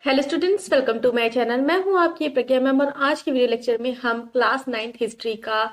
Hello students, welcome to my channel. मैं हूं आपकी प्रज्ञा मैम और आज के वीडियो लेक्चर में हम क्लास 9th हिस्ट्री का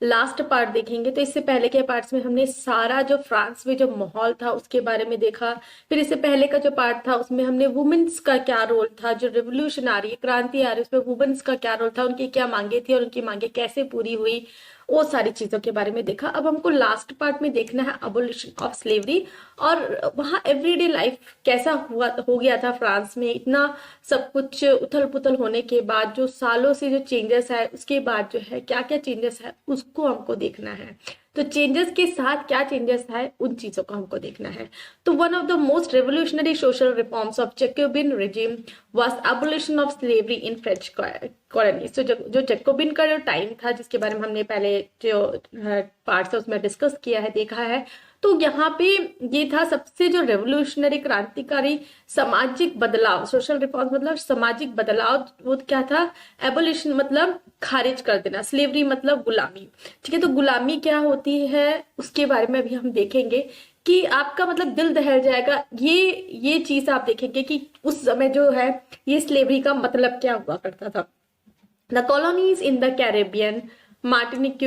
लास्ट पार्ट देखेंगे। तो इससे पहले के पार्ट्स में हमने सारा जो फ्रांस में जो माहौल था उसके बारे में देखा। फिर इससे पहले का जो पार्ट था उसमें हमने वुमेन्स का क्या रोल था, जो रेवोल्यूशन आ रही है, क्रांति आ रही है, उसमें वुमेन्स का क्या रोल था, उनकी क्या मांगे थी और उनकी मांगे कैसे पूरी हुई, वो सारी चीजों के बारे में देखा। अब हमको लास्ट पार्ट में देखना है अबोलिशन ऑफ स्लेवरी और वहाँ एवरीडे लाइफ कैसा हुआ हो गया था फ्रांस में। इतना सब कुछ उथल पुथल होने के बाद जो सालों से जो चेंजेस है उसके बाद जो है क्या क्या चेंजेस है उसको हमको देखना है। तो चेंजेस के साथ क्या चेंजेस है उन चीजों को हमको देखना है। तो one of the most revolutionary social reforms of Jacobian regime was abolition of slavery in French colonies. तो जो जैकोबिन का जो टाइम था जिसके बारे में हमने पहले जो पार्ट्स है उसमें डिस्कस किया है, देखा है, तो यहाँ पे ये था सबसे जो रेवोल्यूशनरी क्रांतिकारी सामाजिक बदलाव। सोशल रिफॉर्म मतलब सामाजिक बदलाव, वो क्या था? एबोलिशन मतलब खारिज कर देना, स्लेवरी मतलब गुलामी। ठीक है, तो गुलामी क्या होती है उसके बारे में अभी हम देखेंगे कि आपका मतलब दिल दहल जाएगा। ये चीज आप देखेंगे कि उस समय जो है ये स्लेवरी का मतलब क्या हुआ करता था। The colonies in the Caribbean, Martinique,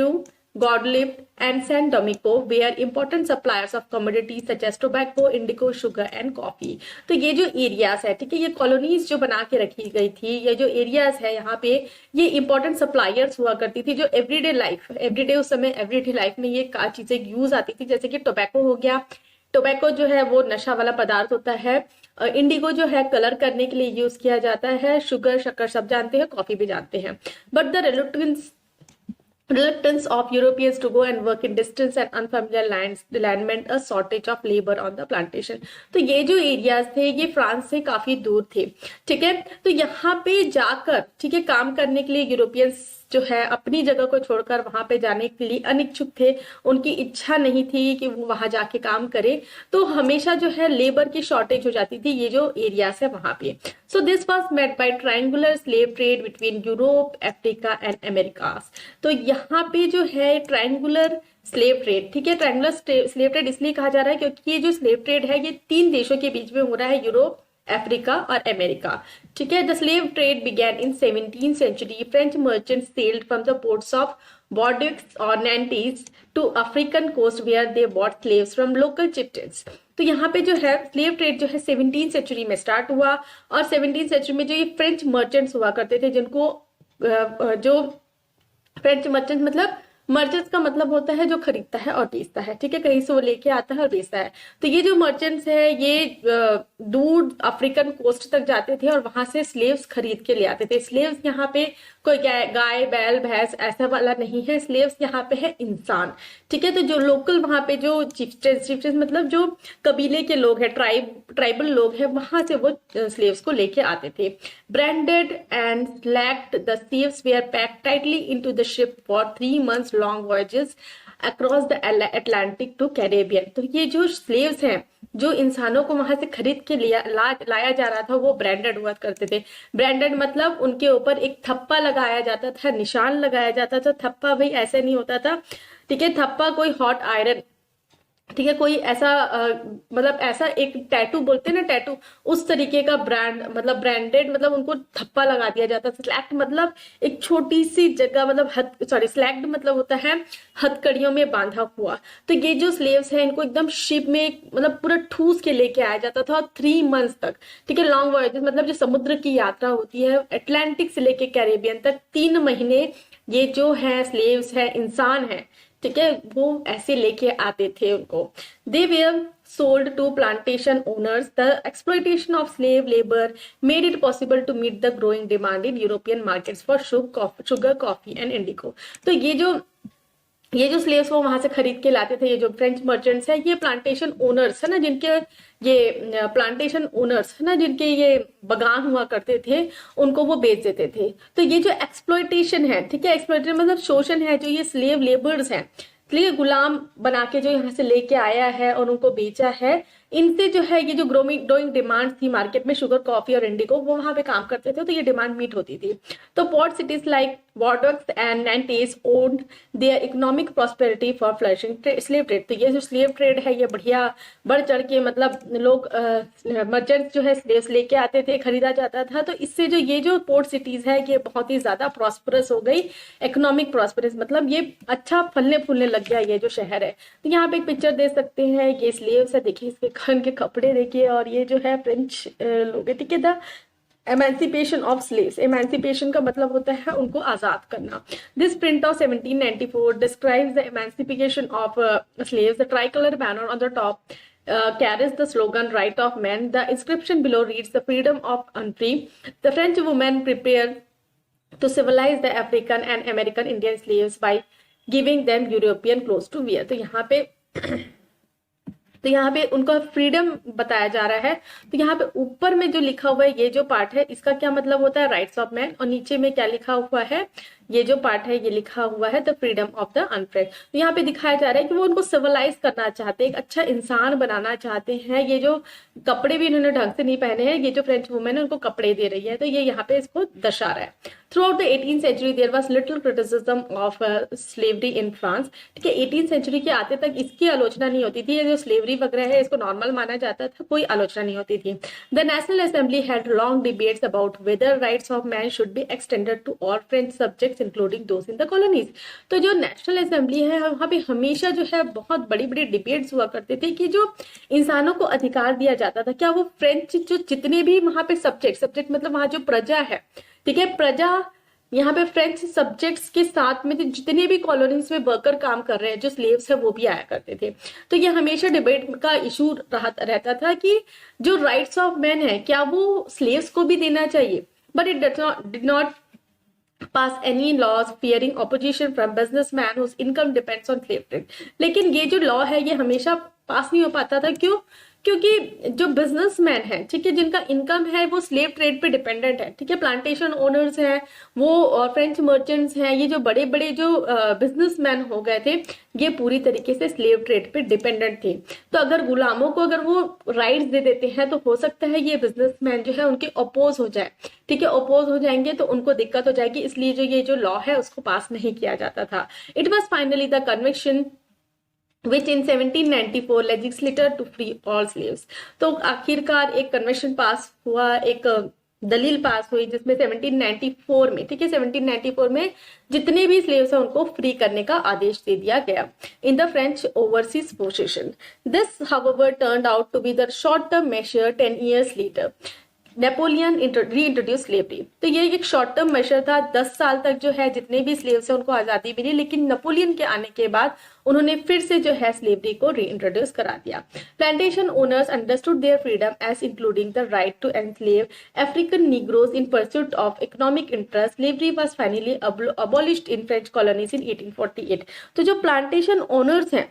Guadeloupe, and San Domingo were important suppliers of commodities such as tobacco, indigo, sugar, and coffee. तो ये जो एरियाज है, ठीक है, ये कॉलोनीज जो बना के रखी गई थी, ये जो एरियाज है यहाँ पे, ये इंपॉर्टेंट सप्लायर्स हुआ करती थी जो एवरीडे उस समय एवरीडे लाइफ में ये चीजें यूज आती थी। जैसे कि टोबैको हो गया, टोबैको जो है वो नशा वाला पदार्थ होता है। इंडिगो जो है कलर करने के लिए यूज किया जाता है। शुगर, शक्कर सब जानते हैं, कॉफी भी जानते हैं। But the reluctance of Europeans to go and work in distant and unfamiliar land meant a shortage of labor on the plantation। तो ये जो एरियाज थे ये फ्रांस से काफी दूर थे। ठीक है, तो यहाँ पे जाकर, ठीक है, काम करने के लिए यूरोपियंस जो है अपनी जगह को छोड़कर वहां पे जाने के लिए अनिच्छुक थे। उनकी इच्छा नहीं थी कि वो वहां जाके काम करे, तो हमेशा जो है लेबर की शॉर्टेज हो जाती थी ये जो एरियाज है वहां पे। So this was made by triangular slave trade between Europe, Africa and America's. तो यहाँ पे जो है ट्रायंगुलर स्लेव ट्रेड, ठीक है, ट्रायंगुलर स्लेव ट्रेड इसलिए कहा जा रहा है क्योंकि ये जो स्लेव ट्रेड है ये 3 देशों के बीच में हो रहा है, यूरोप, अफ्रीका और अमेरिका। ठीक है, the slave trade began in 17th century। French merchants sailed from the ports of Bordeaux और Nantes to African coast where they bought slaves from local chieftains. तो यहाँ पे जो है स्लेव ट्रेड जो है 17th century में स्टार्ट हुआ और 17th century में जो ये फ्रेंच मर्चेंट्स हुआ करते थे, जिनको जो फ्रेंच मर्चेंट्स का मतलब होता है जो खरीदता है और बेचता है। ठीक है, कहीं से वो लेके आता है और बेचता है। तो ये जो मर्चेंट्स है ये दूर अफ्रीकन कोस्ट तक जाते थे और वहां से स्लेव्स खरीद के ले आते थे। स्लेव्स यहाँ पे कोई गाय बैल भैंस ऐसा वाला नहीं है, स्लेव्स यहाँ पे है इंसान। ठीक है, तो जो लोकल वहां पे जो चिफ्टेंस मतलब जो कबीले के लोग हैं, ट्राइबल लोग हैं, वहां से वो स्लेव्स को लेके आते थे। Branded and shackled the slaves were packed tightly into the ship for 3 months long voyages across the Atlantic to Caribbean. तो ये जो स्लेव्स हैं, जो इंसानों को वहां से खरीद के लाया जा रहा था, वो ब्रांडेड हुआ करते थे। ब्रांडेड मतलब उनके ऊपर एक थप्पा लगाया जाता था, निशान लगाया जाता था। थप्पा भाई ऐसे नहीं होता था, ठीक है, थप्पा कोई हॉट आयरन, ठीक है, कोई ऐसा मतलब ऐसा एक टैटू बोलते हैं ना, टैटू, उस तरीके का ब्रांड मतलब ब्रांडेड मतलब उनको थप्पा लगा दिया जाता था। स्लैक्ड मतलब एक छोटी सी जगह, मतलब स्लैक्ड मतलब होता है हथकड़ियों में बांधा हुआ। तो ये जो स्लेव्स हैं इनको एकदम शिप में मतलब पूरा ठूस के लेके आया जाता था 3 months तक। ठीक है, लॉन्ग वॉयजेस मतलब जो समुद्र की यात्रा होती है अटलांटिक से लेके कैरेबियन तक, 3 महीने ये जो है स्लेव्स है, इंसान है, ठीक है, वो ऐसे लेके आते थे उनको। दे where sold to plantation owners। The exploitation of slave labor made it possible to meet the growing demand in European markets for sugar, coffee and indigo। तो ये जो स्लेव्स वो वहां से खरीद के लाते थे, ये जो फ्रेंच मर्चेंट्स है, ये प्लांटेशन ओनर्स है ना, ये प्लांटेशन ओनर्स है ना, जिनके ये बगान हुआ करते थे, उनको वो बेच देते थे। तो ये जो एक्सप्लॉयटेशन है, ठीक है, एक्सप्लॉयटेशन मतलब शोषण है, जो ये स्लेव लेबर्स हैं, इसलिए गुलाम बना के जो यहाँ से लेके आया है और उनको बेचा है, इनसे जो है ये जो ग्रोइंग डिमांड थी मार्केट में शुगर, कॉफी और इंडिगो, वो वहां पे काम करते थे, तो ये डिमांड मीट होती थी। तो port cities like Bordeaux and Nantes owed their economic prosperity for flourishing slave trade. तो ये जो स्लेव ट्रेड है ये बढ़िया बढ़ चढ़ के, मतलब लोग मर्चेंट्स जो है स्लेव्स लेके आते थे, खरीदा जाता था, तो इससे जो ये जो पोर्ट सिटीज है ये बहुत ही ज्यादा प्रॉस्परस हो गई, इकोनॉमिक प्रॉस्परस, मतलब ये अच्छा फलने फूलने लग गया ये जो शहर है। तो यहाँ पे एक पिक्चर दे सकते हैं, ये स्लेव्स है, देखिए इसके खान के कपड़े देखिए, और ये जो है फ्रेंच लोग है, ठीक है। The emancipation of slaves, emancipation का मतलब होता है उनको आजाद करना। This print of 1794 describes the emancipation of slaves. The try colour banner on the top carries the slogan right of man. The inscription below reads the freedom of unfree. The French women prepare to civilize the African and American Indian slaves by giving them European clothes to wear. तो यहाँ पे उनका freedom बताया जा रहा है। तो यहाँ पे ऊपर में जो लिखा हुआ है ये जो पार्ट है इसका क्या मतलब होता है, राइट्स ऑफ मैन, और नीचे में क्या लिखा हुआ है, ये जो पार्ट है ये लिखा हुआ है द फ्रीडम ऑफ द अनफ्री। तो यहाँ पे दिखाया जा रहा है कि वो उनको सिविलाइज करना चाहते हैं, एक अच्छा इंसान बनाना चाहते हैं। ये जो कपड़े भी इन्होंने ढंग से नहीं पहने हैं, ये जो फ्रेंच वुमेन है उनको कपड़े दे रही है, तो ये यहाँ पे इसको दर्शा रहा है। Throughout the 18th century there was little criticism of slavery in France. ठीक है, 18th सेंचुरी के आते तक इसकी आलोचना नहीं होती थी, ये जो स्लेवरी वगैरह है इसको नॉर्मल माना जाता था, कोई आलोचना नहीं होती थी। The national assembly had long debates about whether rights of man should be extended to all French subjects including those in the colonies. तो जो नेशनल असेंबली है वहां पे हमेशा जो है बहुत बड़ी बड़ी डिबेट्स हुआ करते थे कि जो इंसानों को अधिकार दिया जाता था, क्या वो फ्रेंच जो जितने भी वहां पे सब्जेक्ट मतलब वहां जो प्रजा है, ठीक है, प्रजा यहाँ पे फ्रेंच सब्जेक्ट्स के साथ में जितने भी कॉलोनीज में वर्कर काम कर रहे हैं, जो स्लेव्स है वो भी आया करते थे। तो ये हमेशा डिबेट का इशू रहता था कि जो राइट्स ऑफ मैन है क्या वो स्लेव्स को भी देना चाहिए, but it did not pass any laws fearing opposition from businessmen whose income depends on slave trade। लेकिन ये जो लॉ है ये हमेशा पास नहीं हो पाता था, क्यों? क्योंकि जो बिजनेसमैन है, ठीक है, जिनका इनकम है वो स्लेव ट्रेड पे डिपेंडेंट है, ठीक है, प्लांटेशन ओनर्स हैं वो, और फ्रेंच मर्चेंट्स हैं, ये जो बड़े बड़े जो बिजनेसमैन हो गए थे ये पूरी तरीके से स्लेव ट्रेड पे डिपेंडेंट थे। तो अगर गुलामों को अगर वो राइट्स दे देते हैं तो हो सकता है ये बिजनेसमैन जो है उनके अपोज हो जाए, ठीक है, अपोज हो जाएंगे तो उनको दिक्कत हो जाएगी, इसलिए जो ये जो लॉ है उसको पास नहीं किया जाता था। It was finally the conviction which in 1794 legislator to free all slaves। तो आखिरकार एक कन्वेंशन पास हुआ, एक दलील पास हुई जिसमें 1794 में, ठीक है, 1794 में जितने भी स्लेव्स हैं उनको फ्री करने का आदेश दे दिया गया in the French overseas position. This however turned out to be the short term measure 10 years later। Napoleon reintroduce slavery. तो ये एक शॉर्ट टर्म मेजर था, 10 साल तक जो है जितने भी स्लेव्स हैं उनको आजादी मिली, लेकिन नेपोलियन के आने के बाद उन्होंने फिर से जो है स्लेवरी को रीइंट्रोड्यूस करा दिया। Plantation owners understood their freedom as including the right to enslave African negroes in pursuit of economic interest. Slavery was finally abolished in French colonies in 1848। तो जो प्लांटेशन ओनर्स हैं,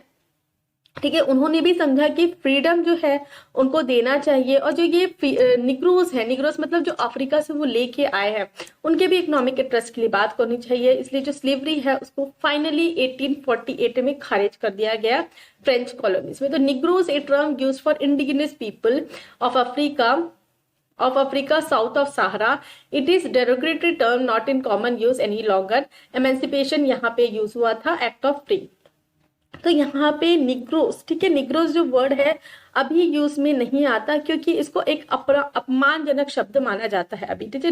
ठीक है, उन्होंने भी समझा कि फ्रीडम जो है उनको देना चाहिए, और जो ये निग्रोस है, निग्रोस मतलब जो अफ्रीका से वो लेके आए हैं, उनके भी इकोनॉमिक इंटरेस्ट के लिए बात करनी चाहिए। इसलिए जो स्लेवरी है उसको फाइनली 1848 में खारिज कर दिया गया फ्रेंच कॉलोनीज में। तो negroes a term used for indigenous people of Africa south of Sahara. It is derogatory term not in common use any longer. Emancipation यहाँ पे यूज हुआ था, एक्ट ऑफ फ्री। तो यहाँ पे निग्रोस, ठीक है, निग्रोस जो वर्ड है अभी यूज में नहीं आता क्योंकि इसको एक अपमानजनक शब्द माना जाता है अभी, ठीक है।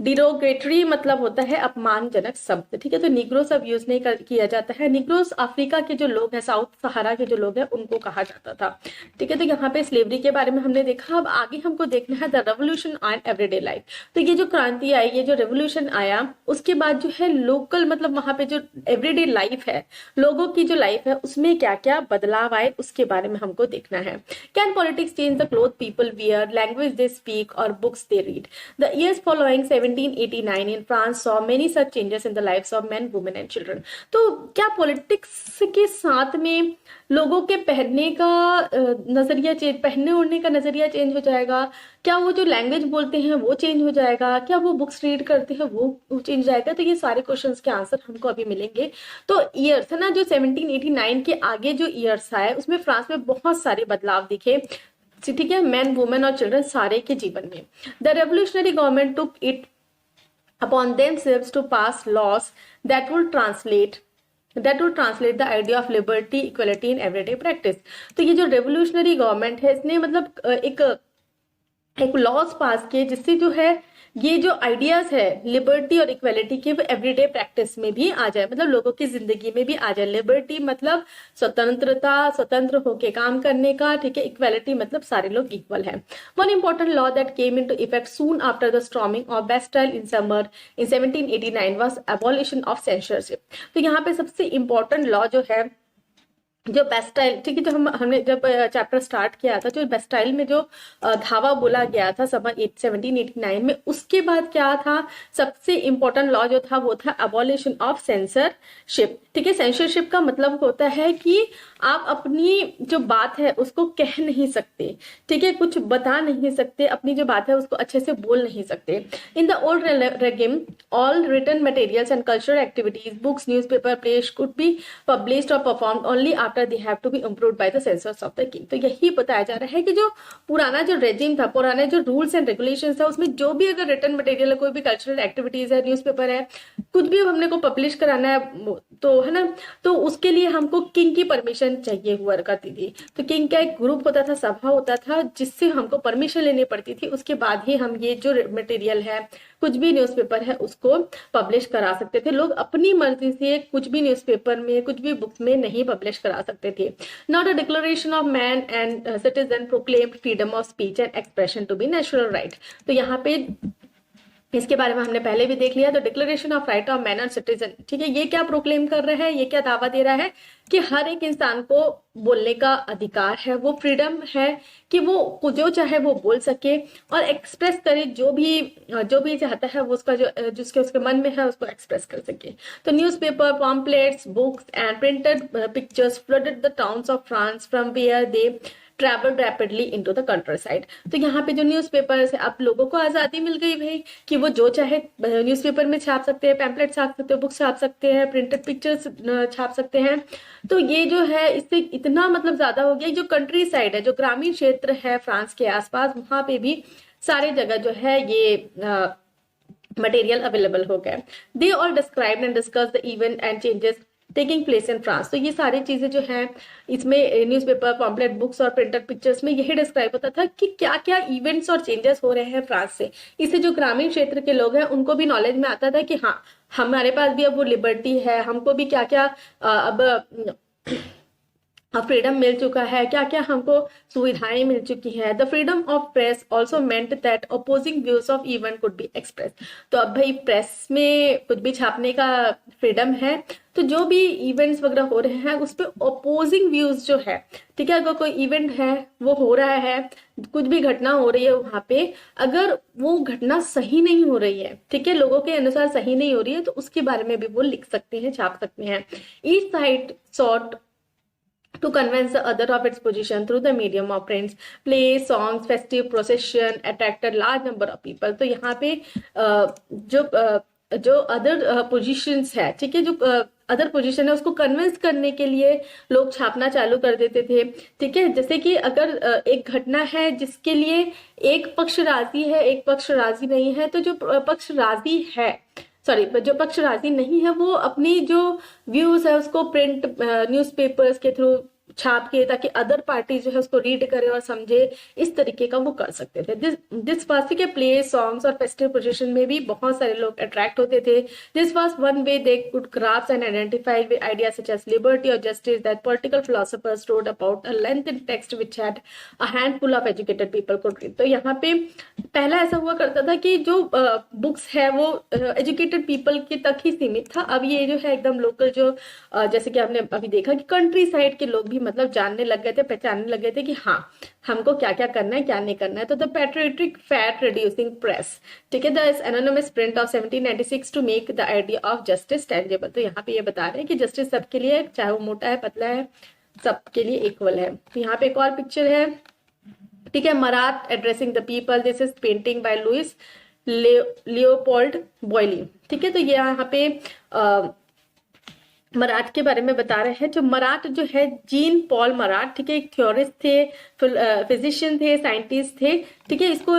डिरोगेटरी मतलब होता है अपमानजनक शब्द, ठीक है। तो निग्रोस अब यूज नहीं किया जाता है। निग्रोस अफ्रीका के जो लोग हैं, साउथ सहारा के जो लोग हैं, उनको कहा जाता था, ठीक है। तो यहाँ पे स्लेवरी के बारे में हमने देखा। अब आगे हमको देखना है the revolution and everyday life. तो ये जो क्रांति आई, ये जो रेवोल्यूशन आया, उसके बाद जो है लोकल मतलब वहां पे जो एवरीडे लाइफ है, लोगों की जो लाइफ है, उसमें क्या क्या बदलाव आए उसके बारे में हमको देखना है। Can politics change the cloth people wear, language they speak और books they read. The years following 17 1789 in France saw many such changes in the lives of men, women and children. तो क्या पॉलिटिक्स के साथ में लोगों के पहनने का नजरिया चेंज, पहनने ओढ़ने का नजरिया चेंज हो जाएगा? क्या वो जो लैंग्वेज बोलते हैं वो चेंज हो जाएगा? क्या वो बुक्स रीड करते हैं वो चेंज हो जाएगा? तो ये सारे क्वेश्चंस के आंसर हमको अभी मिलेंगे। तो ईयर्स है ना, जो 1789 के आगे जो ईयर्स आए उसमें फ्रांस में बहुत सारे बदलाव दिखे, ठीक है, मैन, वुमेन और चिल्ड्रन सारे के जीवन में। The revolutionary government took it upon themselves to pass laws that would translate the idea of liberty, equality in everyday practice. तो ये जो रेवोल्यूशनरी गवर्नमेंट है इसने मतलब एक लॉज पास किए जिससे जो है ये जो आइडियाज है लिबर्टी और इक्वलिटी के वो एवरीडे प्रैक्टिस में भी आ जाए, मतलब लोगों की जिंदगी में भी आ जाए। लिबर्टी मतलब स्वतंत्रता, स्वतंत्र होके काम करने का, ठीक है। इक्वलिटी मतलब सारे लोग इक्वल है। One important law that came into effect soon after the storming of Bastille in summer in 1789 was abolition of censorship. तो यहाँ पे सबसे इंपॉर्टेंट लॉ जो है, जो बेस्टाइल, ठीक है, जो हमने जब चैप्टर स्टार्ट किया था, जो बेस्टाइल में जो धावा बोला गया था समर 1789 में, उसके बाद क्या था, सबसे इंपॉर्टेंट लॉ जो था वो था अबॉलिशन ऑफ सेंसरशिप। ठीक है, सेंसरशिप का मतलब होता है कि आप अपनी जो बात है उसको कह नहीं सकते, ठीक है, कुछ बता नहीं सकते, अपनी जो बात है उसको अच्छे से बोल नहीं सकते। In the old regime all written materials and cultural activities, books, newspaper, plays could be published और performed only after they have to be improved by the censors of the king. तो यही बताया जा रहा है कि जो पुराना जो रेजिम था, पुराने जो रूल्स एंड रेगुलेशंस था, उसमें जो भी अगर रिटन मटेरियल है, कोई भी कल्चरल एक्टिविटीज है, न्यूज़पेपर है, कुछ भी हमने को पब्लिश कराना है तो है ना, तो उसके लिए हमको किंग की परमिशन चाहिए हुआ करती थी। तो किंग का एक ग्रुप होता था, सभा होता था, जिससे हमको परमिशन लेनी पड़ती थी। उसके बाद ही हम ये जो मटेरियल है, कुछ भी न्यूज़पेपर है, उसको पब्लिश करा सकते थे। लोग अपनी मर्जी से कुछ भी न्यूज़पेपर में, कुछ भी बुक्स में नहीं पब्लिश करा सकते थे। Not a declaration of man and citizen proclaimed freedom of speech and expression to be natural right. तो यहाँ पे इसके बारे में हमने पहले भी देख लिया। तो declaration of right of man and citizen, ठीक है, ये क्या प्रोक्लेम कर रहा है, ये क्या दावा दे रहा है कि हर एक इंसान को बोलने का अधिकार है, वो फ्रीडम है कि वो जो चाहे वो बोल सके और एक्सप्रेस करे, जो भी चाहता है वो उसका जो जिसके उसके मन में है उसको एक्सप्रेस कर सके। तो newspaper, pamphlets, books and printed pictures flooded the towns of France from where they travel rapidly into the countryside. तो यहाँ पे जो न्यूज़पेपर है, अब लोगों को आज़ादी मिल गई भाई कि वो जो चाहे न्यूज़पेपर में छाप सकते हैं, पैम्पलेट छाप सकते हैं, बुक्स छाप सकते हैं, प्रिंटेड पिक्चर्स छाप सकते हैं। तो ये जो है इससे इतना मतलब ज्यादा हो गया, जो कंट्री साइड है, जो ग्रामीण क्षेत्र है फ्रांस के आसपास, वहां पे भी सारे जगह जो है ये मटेरियल अवेलेबल हो गया। They all describe and discuss the event and changes taking place in France. तो ये सारी चीजें जो है इसमें न्यूज़पेपर, पॉम्पलेट, बुक्स और प्रिंटेड पिक्चर्स में यही डिस्क्राइब होता था कि क्या क्या इवेंट्स और चेंजेस हो रहे हैं फ्रांस से। इससे जो ग्रामीण क्षेत्र के लोग हैं उनको भी नॉलेज में आता था कि हाँ, हमारे पास भी अब वो लिबर्टी है, हमको भी क्या क्या अब फ्रीडम मिल चुका है, क्या क्या हमको सुविधाएं मिल चुकी हैं। The freedom of press also meant that opposing views of event could be express. तो अब भाई प्रेस में कुछ भी छापने का फ्रीडम है, तो जो भी इवेंट्स वगैरह हो रहे हैं उस पर अपोजिंग व्यूज जो है, ठीक है, अगर कोई इवेंट है वो हो रहा है, कुछ भी घटना हो रही है वहां पे, अगर वो घटना सही नहीं हो रही है, ठीक है, लोगों के अनुसार सही नहीं हो रही है, तो उसके बारे में भी वो लिख सकते हैं, छाप सकते हैं। Each side sought to convince the other of its position through the medium of prints, plays, songs, festive procession attracted large number of people। तो यहाँ पे जो अदर पोजीशंस है, ठीक है, जो अदर पोजीशन है उसको कन्विंस करने के लिए लोग छापना चालू कर देते थे। ठीक है, जैसे कि अगर एक घटना है जिसके लिए एक पक्ष राजी है, एक पक्ष राजी नहीं है, तो जो पक्ष राजी है, जो पक्ष राजी नहीं है, वो अपनी जो व्यूज है उसको प्रिंट न्यूज़पेपर्स के थ्रू छाप के, ताकि अदर पार्टी जो है उसको रीड करे और समझे, इस तरीके का वो कर सकते थे। दिस वाज के प्ले, सॉन्ग्स और फेस्टिव पोजीशन में भी बहुत सारे लोग अट्रैक्ट होते थे। This was one way they could grasp and identify with ideas such as liberty और justice that political philosophers wrote about a lengthy text which had a handful of educated people could read. तो यहाँ पे पहला ऐसा हुआ करता था कि जो बुक्स है वो एजुकेटेड पीपल के तक ही सीमित था। अब ये जो है एकदम लोकल, जो जैसे कि आपने अभी देखा कि कंट्री साइड के लोग भी मतलब जानने लग गए थे, पहचानने लग गए थे कि हाँ हमको क्या क्या करना है क्या नहीं करना है। तो the patriotic fat reducing press, ठीक है, the anonymous print of 1796 to make the idea of justice tangible. तो यहाँ पे ये बता रहे हैं कि जस्टिस सबके लिए, चाहे वो मोटा है पतला है, सबके लिए इक्वल है। तो यहाँ पे एक और पिक्चर है, ठीक है, Marat addressing the people, this is painting by Louis Leopold Boilly. ठीक है, तो ये यहाँ पे मराठ के बारे में बता रहे हैं। जो मराठ जो है, जीन पॉल मराठ, ठीक है, एक थ्योरिस्ट थे, फिजिशियन थे, साइंटिस्ट थे, ठीक है। इसको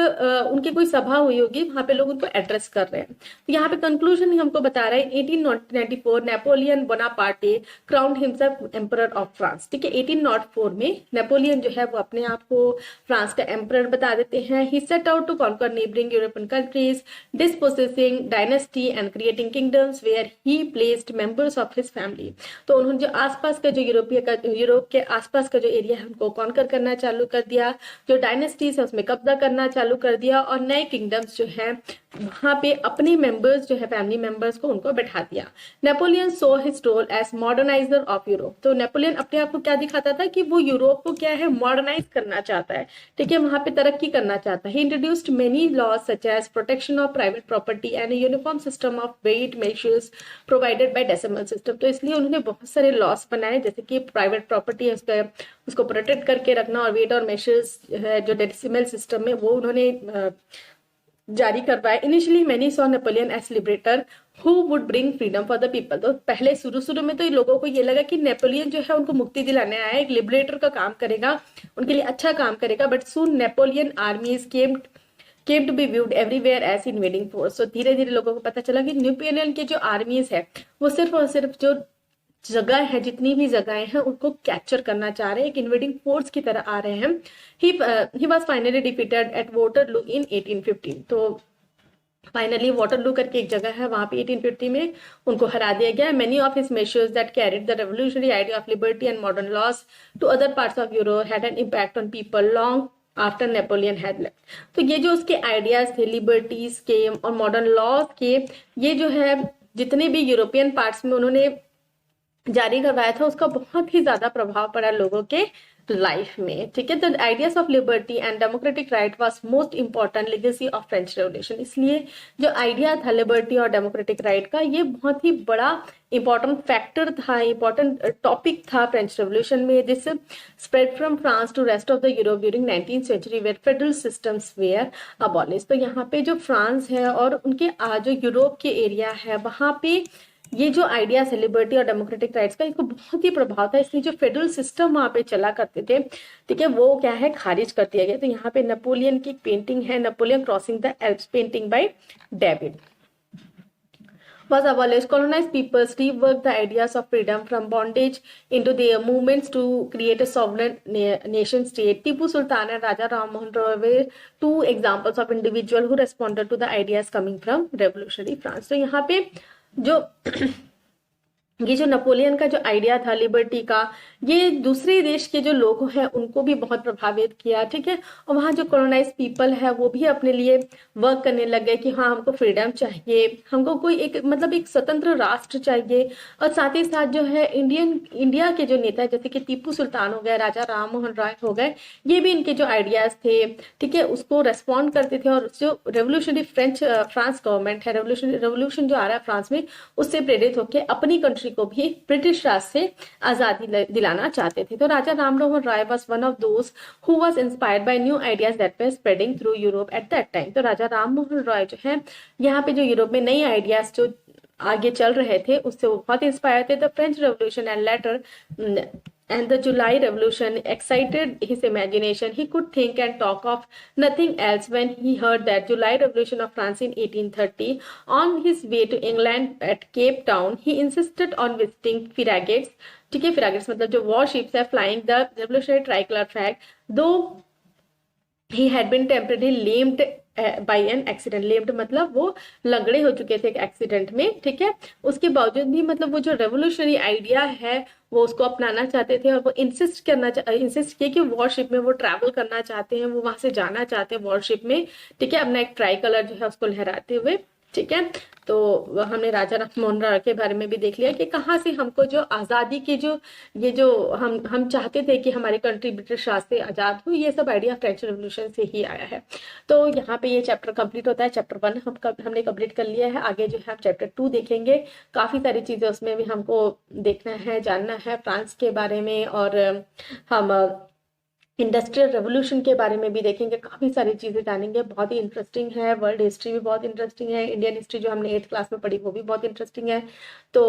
उनकी कोई सभा हुई होगी, वहां पे लोग उनको एड्रेस कर रहे हैं। तो यहाँ पे कंक्लूजन ही हमको बता रहा है, 1894 Napoleon Bonaparte crowned himself emperor of France. ठीक है, 1804 में नेपोलियन जो है वो अपने आप को फ्रांस का एम्परर बता देते हैं। He set out to conquer neighbouring European countries, dispossessing dynasty and creating kingdoms where he placed members of his family. तो उन्होंने जो आसपास का जो यूरोप के आसपास का जो एरिया है उनको कॉन्कर करना चालू कर दिया, जो डायनेस्टीज है उसमें कब्जा करना चालू कर दिया, और नए किंगडम्स जो है वहां पे अपने मेंबर्स जो है, फैमिली मेंबर्स को उनको बैठा दिया। Napoleon saw his role as moderniser of Europe. तो नेपोलियन अपने आप को क्या दिखाता था कि वो यूरोप को क्या है, मॉडर्नाइज करना चाहता है, ठीक है, वहां पे तरक्की करना चाहता है। He introduced many laws such as protection of private property and uniform system of weight measures provided by decimal system. तो इसलिए उन्होंने बहुत सारे लॉस बनाए, जैसे कि प्राइवेट प्रॉपर्टी है उसको प्रोटेक्ट करके रखना, और वेट और मेजर्स है जो डेसिमल सिस्टम में वो उन्होंने जारी करवाया। Initially many saw Napoleon as liberator who would bring freedom for the people. तो पहले शुरू में तो लोगों को ये लगा कि नेपोलियन जो है उनको मुक्ति दिलाने आया, एक लिबरेटर का काम करेगा, उनके लिए अच्छा काम करेगा। But soon Napoleon armies came to be viewed everywhere as invading force. तो धीरे धीरे लोगों को पता चला कि नेपोलियन के जो आर्मीज है वो सिर्फ और सिर्फ जो जगह है, जितनी भी जगहें हैं उनको कैप्चर करना चाह रहे हैं, एक इन्वेडिंग फोर्स की तरह आ रहे हैं। He was finally defeated at Waterloo in 1815। तो फाइनली वाटरलू करके एक जगह है, वहां पे 1850 में उनको हरा दिया गया। Many of his measures that carried the revolutionary idea of liberty and modern laws to other parts of Europe had an impact on people long after Napoleon had left. तो ये जो उसके आइडियाज थे लिबर्टीज के और modern laws के, ये जो है जितने भी यूरोपियन पार्ट्स में उन्होंने जारी करवाया था, उसका बहुत ही ज्यादा प्रभाव पड़ा लोगों के लाइफ में। ठीक है, the ideas of liberty and democratic right was most important legacy of French revolution. इसलिए जो आइडिया था लिबर्टी और डेमोक्रेटिक राइट का, ये बहुत ही बड़ा इंपॉर्टेंट फैक्टर था, इंपॉर्टेंट टॉपिक था फ्रेंच रेवोल्यूशन में। This spread from France to rest of the Europe during 19th century where federal systems were abolish. तो यहाँ पे जो फ्रांस है और उनके जो यूरोप के एरिया है, वहां पे ये जो आइडियाज है लिबर्टी और डेमोक्रेटिक राइट्स का, इसको बहुत ही प्रभाव था। इसलिए जो फेडरल सिस्टम वहां पे चला करते थे, ठीक है, वो क्या है, खारिज कर दिया गया। तो यहाँ पे नेपोलियन की पेंटिंग है, Napoleon crossing the Alps, painting by David. Was abolished. Colonized peoples reworked the ideas of freedom from bondage into their movements to create a sovereign nation state. Tipu Sultan and Raja Ram Mohan Roy were two examples of individuals who responded to the ideas coming from revolutionary France. तो यहाँ पे जो ये जो Napoleon का जो idea था liberty का, ये दूसरे देश के जो लोग हैं उनको भी बहुत प्रभावित किया। ठीक है, और वहाँ जो कॉलोनाइज पीपल है वो भी अपने लिए वर्क करने लग गए कि हाँ हमको फ्रीडम चाहिए, हमको कोई एक मतलब एक स्वतंत्र राष्ट्र चाहिए। और साथ ही साथ जो है इंडिया के जो नेता जैसे कि टीपू सुल्तान हो गए, राजा राम मोहन राय हो गए, ये भी इनके जो आइडियाज थे, ठीक है, उसको रेस्पॉन्ड करते थे। और जो रेवोल्यूशनरी फ्रांस गवर्नमेंट है, रेवोल्यूशन जो आ रहा है फ्रांस में, उससे प्रेरित होकर अपनी कंट्री को भी ब्रिटिश राज से आजादी दिलाना चाहते थे। तो Raja Ram Mohan Roy was one of those who was inspired by new ideas that were spreading through Europe at that time. तो राजा राम मोहन राय जो है यहाँ पे जो यूरोप में नई आइडियाज जो आगे चल रहे थे उससे वो बहुत इंस्पायर थे। The French revolution and later and the July Revolution excited his imagination. He could think and talk of nothing else when he heard that July Revolution of France in 1830. On his way to England at Cape Town, he insisted on visiting frigates. ठीक है, frigates मतलब जो warships है, flying the revolutionary tricolor flag. Though he had been temporarily lamed by an accident. lamed मतलब वो लंगड़े हो चुके थे एक एक्सीडेंट में। ठीक है, उसके बावजूद भी मतलब वो जो रेवोल्यूशनरी आइडिया है वो उसको अपनाना चाहते थे, और वो इंसिस्ट किए कि वॉरशिप में वो ट्रैवल करना चाहते हैं, वो वहां से जाना चाहते हैं वॉरशिप में। ठीक है, अपना एक ट्राई कलर जो है उसको लहराते हुए ठीक है। तो हमने राजा राममोहन राय के बारे में भी देख लिया कि कहाँ से हमको जो आज़ादी की जो ये जो हम चाहते थे कि हमारी कंट्री ब्रिटिश राज से आज़ाद हो, ये सब आइडिया फ्रेंच रेवोल्यूशन से ही आया है। तो यहाँ पे ये चैप्टर कंप्लीट होता है। चैप्टर 1 हमने कंप्लीट कर लिया है। आगे जो है हम चैप्टर 2 देखेंगे। काफ़ी सारी चीज़ें उसमें भी हमको देखना है, जानना है फ्रांस के बारे में, और हम इंडस्ट्रियल रेवोल्यूशन के बारे में भी देखेंगे। काफ़ी सारी चीज़ें जानेंगे। बहुत ही इंटरेस्टिंग है। वर्ल्ड हिस्ट्री भी बहुत इंटरेस्टिंग है। इंडियन हिस्ट्री जो हमने 8th क्लास में पढ़ी वो भी बहुत इंटरेस्टिंग है। तो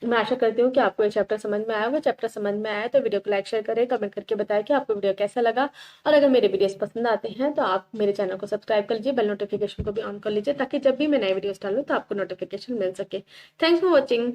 मैं आशा करती हूँ कि आपको ये चैप्टर समझ में आया होगा। चैप्टर समझ में आया तो वीडियो को लाइक शेयर करें, कमेंट करके बताएं कि आपको वीडियो कैसा लगा। और अगर मेरे वीडियोस पसंद आते हैं तो आप मेरे चैनल को सब्सक्राइब कर लीजिए, बेल नोटिफिकेशन को भी ऑन कर लीजिए, ताकि जब भी मैं नए वीडियोस डालूँ तो आपको नोटिफिकेशन मिल सके। Thanks for watching.